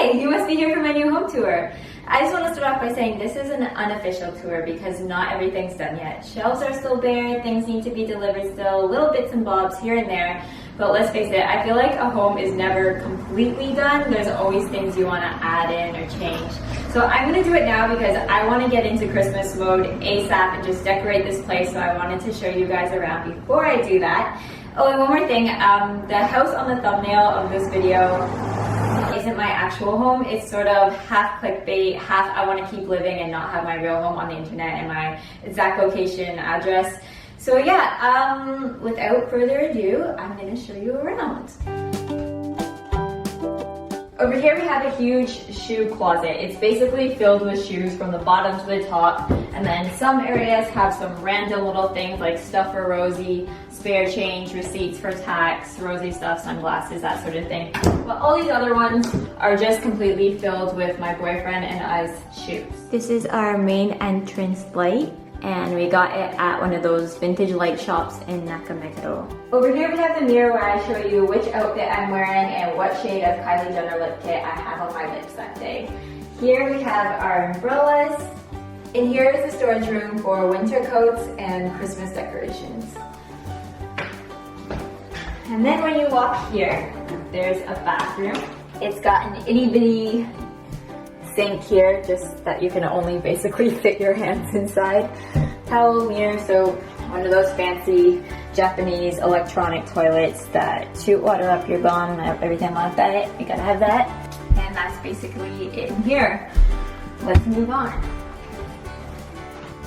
Hi, you must be here for my new home tour. I just want to start off by saying this is an unofficial tour because not everything's done yet. Shelves are still bare, things need to be delivered still, little bits and bobs here and there. But let's face it, I feel like a home is never completely done. There's always things you want to add in or change. So I'm going to do it now because I want to get into Christmas mode ASAP and just decorate this place. So I wanted to show you guys around before I do that. Oh, and one more thing, the house on the thumbnail of this video isn't my actual home. It's sort of half clickbait, half I want to keep living and not have my real home on the internet and my exact location address. So yeah, without further ado, I'm going to show you around. Over here we have a huge shoe closet. It's basically filled with shoes from the bottom to the top, and then some areas have some random little things like stuff for Rosie, spare change, receipts for tax, Rosie stuff, sunglasses, that sort of thing. But all these other ones are just completely filled with my boyfriend and I's shoes. This is our main entrance light, and we got it at one of those vintage light shops in Nakameguro. Over here we have the mirror where I show you which outfit I'm wearing and what shade of Kylie Jenner lip kit I have on my lips that day. Here we have our umbrellas. And here is the storage room for winter coats and Christmas decorations. And then when you walk here, there's a bathroom. It's got an itty bitty sink here, just that you can only basically fit your hands inside. Towel mirror, so one of those fancy Japanese electronic toilets that shoot water up your bum every time I bet it. You gotta have that. And that's basically it in here. Let's move on.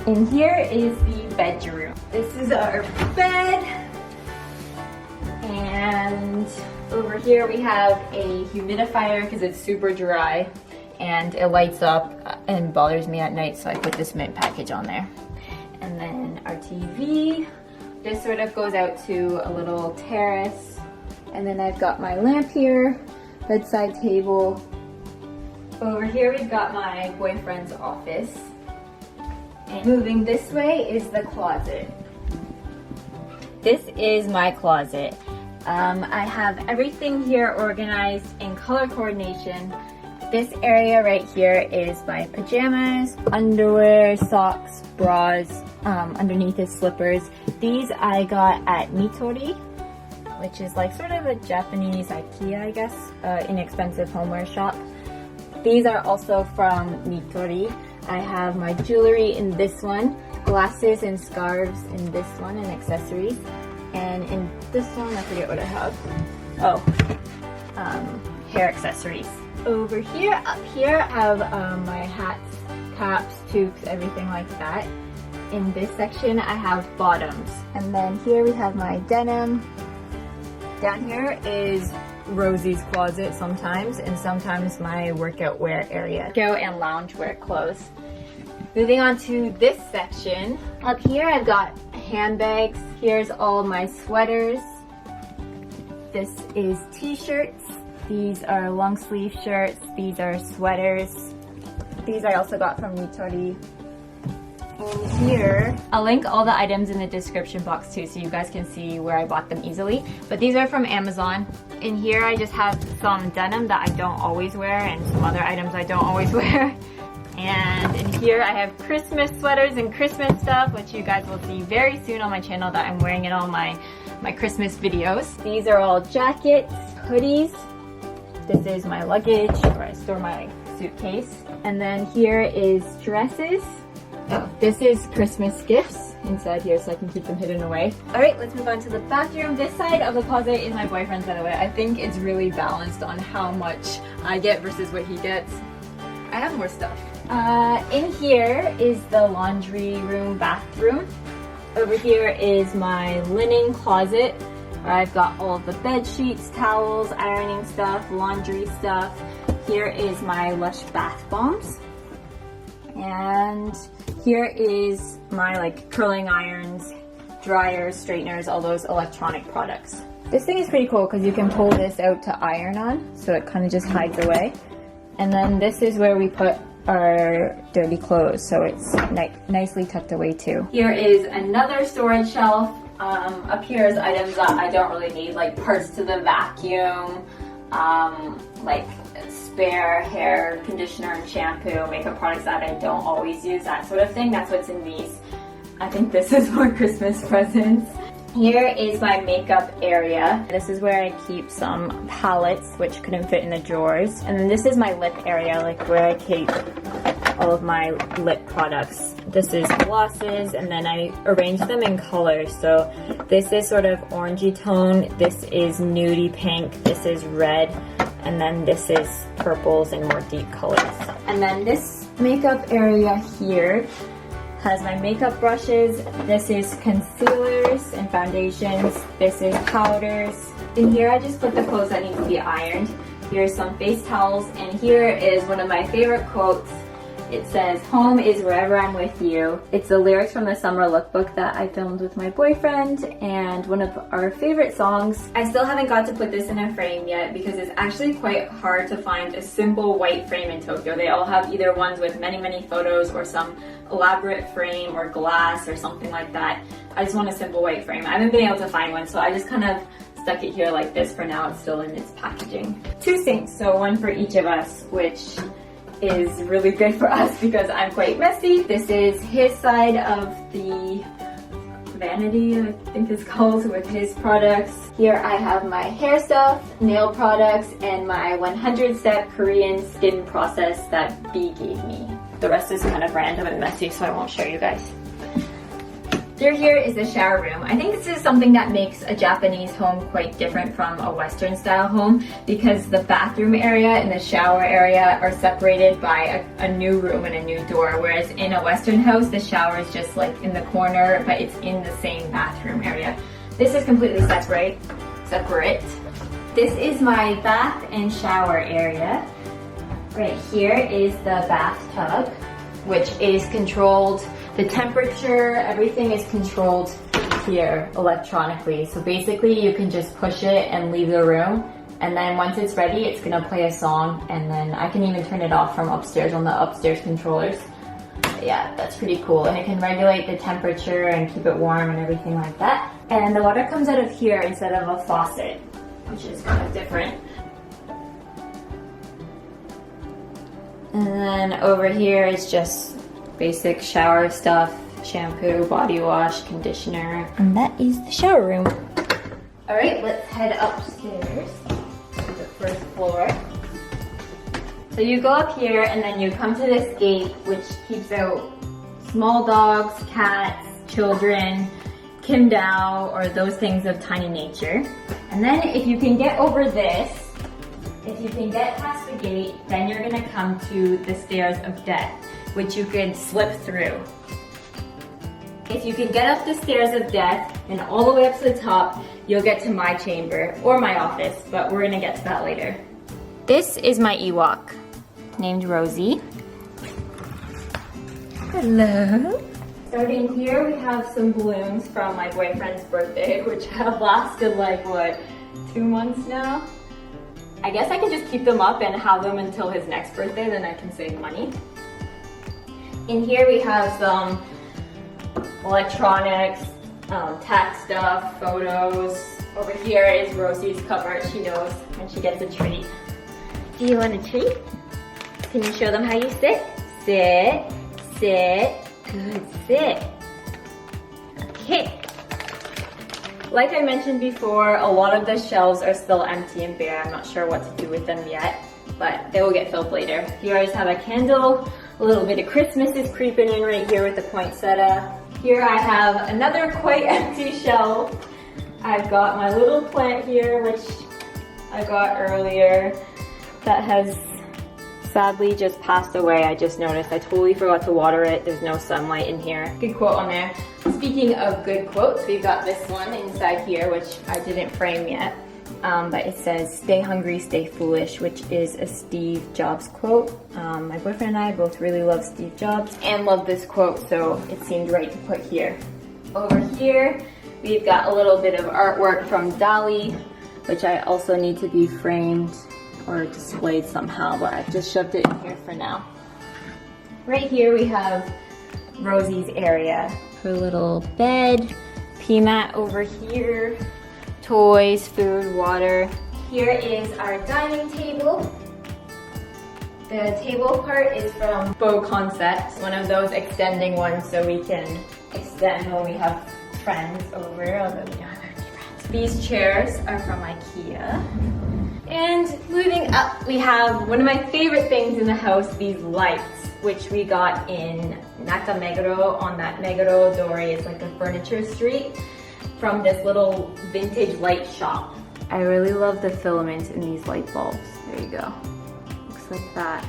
In here is the bedroom. This is our bed. And over here we have a humidifier because it's super dry and it lights up and bothers me at night, so I put this mint package on there. And then our TV. This sort of goes out to a little terrace. And then I've got my lamp here, bedside table. Over here we've got my boyfriend's office. And moving this way is the closet. This is my closet. I have everything here organized in color coordination. This area right here is my pajamas, underwear, socks, bras, underneath is slippers. These I got at Nitori, which is like sort of a Japanese IKEA, I guess, inexpensive homeware shop. These are also from Nitori. I have my jewelry in this one, glasses and scarves in this one, and accessories. And in this one, I forget what I have. Oh, hair accessories. Over here, up here, I have my hats, caps, toques, everything like that. In this section, I have bottoms. And then here we have my denim. Down here is Rosie's closet sometimes, and sometimes my workout wear area. Workout and lounge wear clothes. Moving on to this section. Up here, I've got handbags. Here's all my sweaters. This is t-shirts. These are long sleeve shirts. These are sweaters. These I also got from Nitori. And here, I'll link all the items in the description box too, so you guys can see where I bought them easily. But these are from Amazon. In here, I just have some denim that I don't always wear and some other items I don't always wear. And in here, I have Christmas sweaters and Christmas stuff, which you guys will see very soon on my channel that I'm wearing in all my Christmas videos. These are all jackets, hoodies. This is my luggage, where I store my suitcase. And then here is dresses. Oh, this is Christmas gifts inside here so I can keep them hidden away. Alright, let's move on to the bathroom. This side of the closet is my boyfriend's, by the way. I think it's really balanced on how much I get versus what he gets. I have more stuff. In here is the laundry room, bathroom. Over here is my linen closet, where I've got all of the bed sheets, towels, ironing stuff, laundry stuff. Here is my Lush bath bombs. And here is my like curling irons, dryers, straighteners, all those electronic products. This thing is pretty cool because you can pull this out to iron on, so it kind of just hides away. And then this is where we put our dirty clothes, so it's nicely tucked away too. Here is another storage shelf. Up here is items that I don't really need, like parts to the vacuum, like spare hair conditioner and shampoo, makeup products that I don't always use, that sort of thing. That's what's in these. I think this is for Christmas presents. Here is my makeup area. This is where I keep some palettes which couldn't fit in the drawers. And then this is my lip area, like where I keep all of my lip products. This is glosses, and then I arrange them in colors. So this is sort of orangey tone, this is nudie pink, this is red, and then this is purples and more deep colors. And then this makeup area here has my makeup brushes. This is concealers and foundations. This is powders. In here I just put the clothes that need to be ironed. Here's some face towels, and here is one of my favorite quotes. It says, "Home is wherever I'm with you." It's the lyrics from the summer lookbook that I filmed with my boyfriend, and one of our favorite songs. I still haven't got to put this in a frame yet because it's actually quite hard to find a simple white frame in Tokyo. They all have either ones with many photos or some elaborate frame or glass or something like that. I just want a simple white frame. I haven't been able to find one, so I just kind of stuck it here like this for now. It's still in its packaging. 2 sinks, so one for each of us, which is really good for us because I'm quite messy. This is his side of the vanity, I think it's called, with his products. Here I have my hair stuff, nail products, and my 100-step Korean skin process that B gave me. The rest is kind of random and messy, so I won't show you guys. Through here is the shower room. I think this is something that makes a Japanese home quite different from a Western style home because the bathroom area and the shower area are separated by a new room and a new door, whereas in a Western house, the shower is just like in the corner, but it's in the same bathroom area. This is completely separate. This is my bath and shower area. Right here is the bathtub, which is controlled. The temperature, everything is controlled here electronically. So basically you can just push it and leave the room, and then once it's ready, it's gonna play a song, and then I can even turn it off from upstairs on the upstairs controllers. But yeah, that's pretty cool. And it can regulate the temperature and keep it warm and everything like that. And the water comes out of here instead of a faucet, which is kind of different. And then over here is just basic shower stuff, shampoo, body wash, conditioner. And that is the shower room. All right, let's head upstairs to the first floor. So you go up here and then you come to this gate which keeps out small dogs, cats, children, kindao, or those things of tiny nature. And then if you can get over this, if you can get past the gate, then you're gonna come to the stairs of death, which you can slip through. If you can get up the stairs of death and all the way up to the top, you'll get to my chamber or my office, but we're gonna get to that later. This is my Ewok, named Rosie. Hello. Starting here, we have some balloons from my boyfriend's birthday, which have lasted like, what, 2 months now? I guess I can just keep them up and have them until his next birthday, then I can save money. In here we have some electronics, tech stuff, photos. Over here is Rosie's cupboard. She knows when she gets a treat. Do you want a treat? Can you show them how you sit? Sit, sit, good, sit. Okay. Like I mentioned before, a lot of the shelves are still empty and bare. I'm not sure what to do with them yet, but they will get filled later. Here I just have a candle. A little bit of Christmas is creeping in right here with the poinsettia. Here I have another quite empty shelf. I've got my little plant here, which I got earlier, that has sadly just passed away. I just noticed. I totally forgot to water it. There's no sunlight in here. Good quote on there. Speaking of good quotes, we've got this one inside here, which I didn't frame yet. But it says, "Stay hungry, stay foolish," which is a Steve Jobs quote. My boyfriend and I both really love Steve Jobs and love this quote, so it seemed right to put here. Over here, we've got a little bit of artwork from Dali, which I also need to be framed or displayed somehow, but I've just shoved it in here for now. Right here we have Rosie's area. Her little bed, pee mat over here, toys, food, water. Here is our dining table. The table part is from Bow Concept, one of those extending ones so we can extend when we have friends over, although we don't have any friends. These chairs are from IKEA. And moving up, we have one of my favorite things in the house, these lights, which we got in Nakameguro on that Meguro Dori. It's like a furniture street from this little vintage light shop. I really love the filaments in these light bulbs. There you go. Looks like that.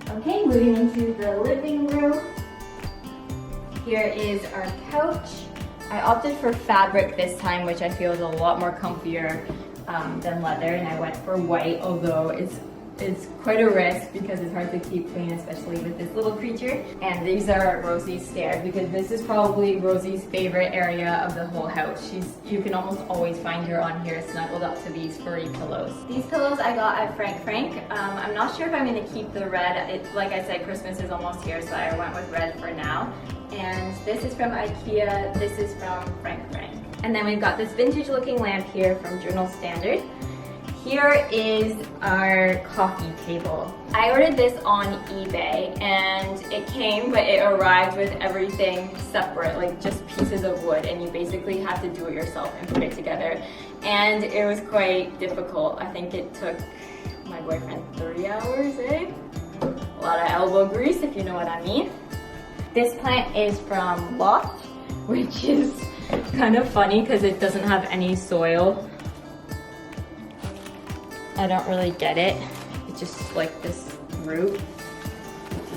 Okay, moving into the living room. Here is our couch. I opted for fabric this time, which I feel is a lot more comfier than leather, and I went for white, although it's quite a risk because it's hard to keep clean, especially with this little creature. And these are Rosie's stairs because this is probably Rosie's favorite area of the whole house. You can almost always find her on here snuggled up to these furry pillows. These pillows I got at Frank. I'm not sure if I'm going to keep the red. Like I said, Christmas is almost here, so I went with red for now. And this is from IKEA, this is from Frank. And then we've got this vintage looking lamp here from Journal Standard. Here is our coffee table. I ordered this on eBay and it came, but it arrived with everything separate, like just pieces of wood, and you basically have to do it yourself and put it together. And it was quite difficult. I think it took my boyfriend 30 hours, A lot of elbow grease, if you know what I mean. This plant is from Loft, which is kind of funny because it doesn't have any soil. I don't really get it. It's just like this root.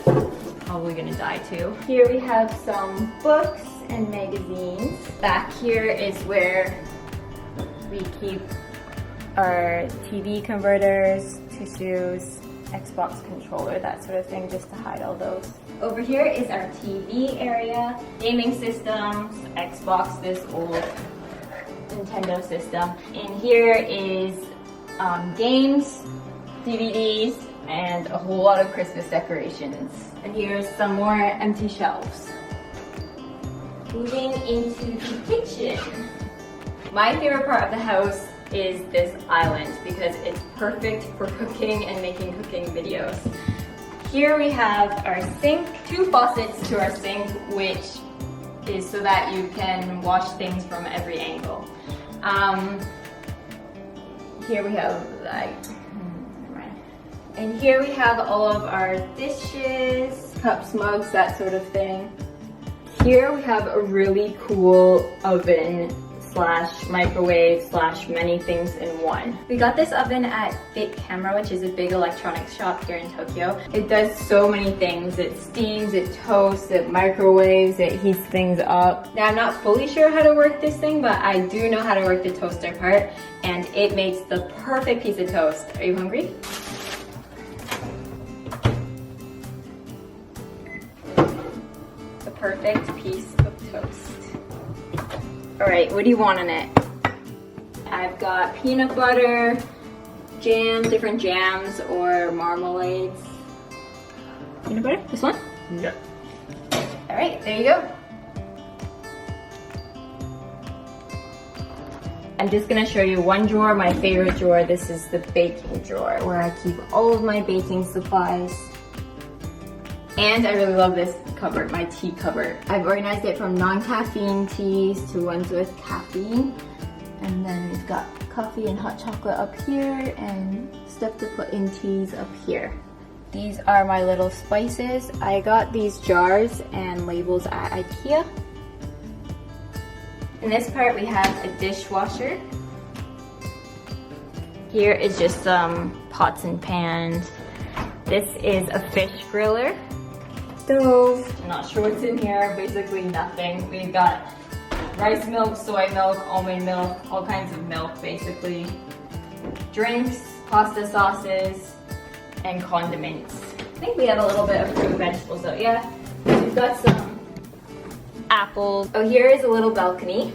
It's probably gonna die too. Here we have some books and magazines. Back here is where we keep our TV converters, tissues, Xbox controller, that sort of thing, just to hide all those. Over here is our TV area, gaming systems, Xbox, this old Nintendo system. And here is games, DVDs, and a whole lot of Christmas decorations. And here's some more empty shelves. Moving into the kitchen. My favorite part of the house is this island because it's perfect for cooking and making cooking videos. Here we have our sink, 2 faucets to our sink, which is so that you can wash things from every angle. Here we have and here we have all of our dishes, cups, mugs, that sort of thing. Here we have a really cool oven / microwave / many things in one. We got this oven at Big Camera, which is a big electronics shop here in Tokyo. It does so many things. It steams, it toasts, it microwaves, it heats things up. Now I'm not fully sure how to work this thing, but I do know how to work the toaster part, and it makes the perfect piece of toast. Are you hungry? The perfect piece of toast. Alright, what do you want in it? I've got peanut butter, jam, different jams or marmalades. Peanut butter? This one? Yeah. Alright, there you go. I'm just gonna show you one drawer, my favorite drawer. This is the baking drawer where I keep all of my baking supplies. And I really love this cupboard, my tea cupboard. I've organized it from non-caffeine teas to ones with caffeine. And then we've got coffee and hot chocolate up here and stuff to put in teas up here. These are my little spices. I got these jars and labels at IKEA. In this part we have a dishwasher. Here is just some pots and pans. This is a fish griller. Stove. I'm not sure what's in here, basically nothing. We've got rice milk, soy milk, almond milk, all kinds of milk basically. Drinks, pasta sauces, and condiments. I think we have a little bit of fruit and vegetables though, yeah. We've got some apples. Oh, here is a little balcony.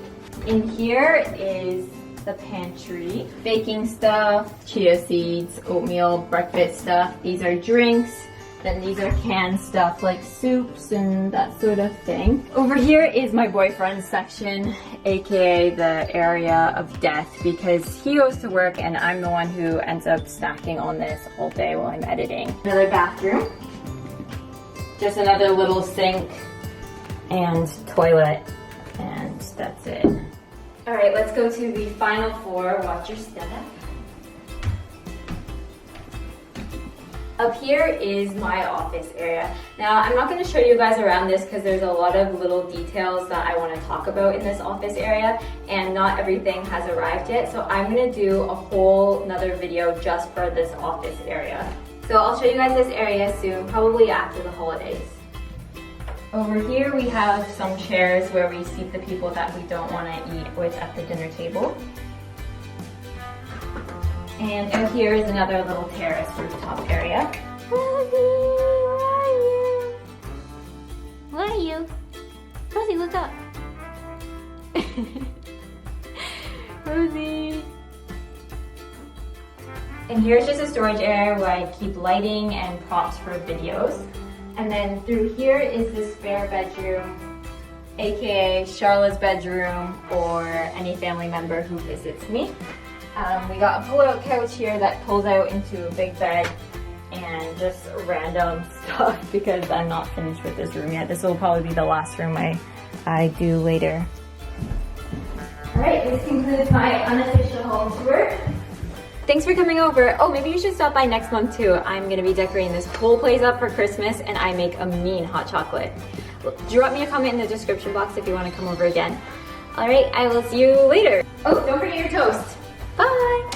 In here is the pantry. Baking stuff, chia seeds, oatmeal, breakfast stuff. These are drinks. Then these are canned stuff like soups and that sort of thing. Over here is my boyfriend's section, aka the area of death, because he goes to work and I'm the one who ends up snacking on this all day while I'm editing. Another bathroom. Just another little sink and toilet, and that's it. Alright, let's go to the final floor. Watch your step. Up here is my office area. Now, I'm not going to show you guys around this because there's a lot of little details that I want to talk about in this office area, and not everything has arrived yet. So I'm going to do a whole another video just for this office area. So I'll show you guys this area soon, probably after the holidays. Over here we have some chairs where we seat the people that we don't want to eat with at the dinner table. And out here is another little terrace rooftop area. Rosie, where are you? Where are you? Rosie, look up. Rosie. And here's just a storage area where I keep lighting and props for videos. And then through here is the spare bedroom, aka Charlotte's bedroom, or any family member who visits me. We got a pull-out couch here that pulls out into a big bed, and just random stuff because I'm not finished with this room yet. This will probably be the last room I do later. Alright, this concludes my unofficial home tour. Thanks for coming over. Oh, maybe you should stop by next month too. I'm gonna be decorating this whole place up for Christmas, and I make a mean hot chocolate. Drop me a comment in the description box if you want to come over again. Alright, I will see you later. Oh, don't forget your toast. Bye!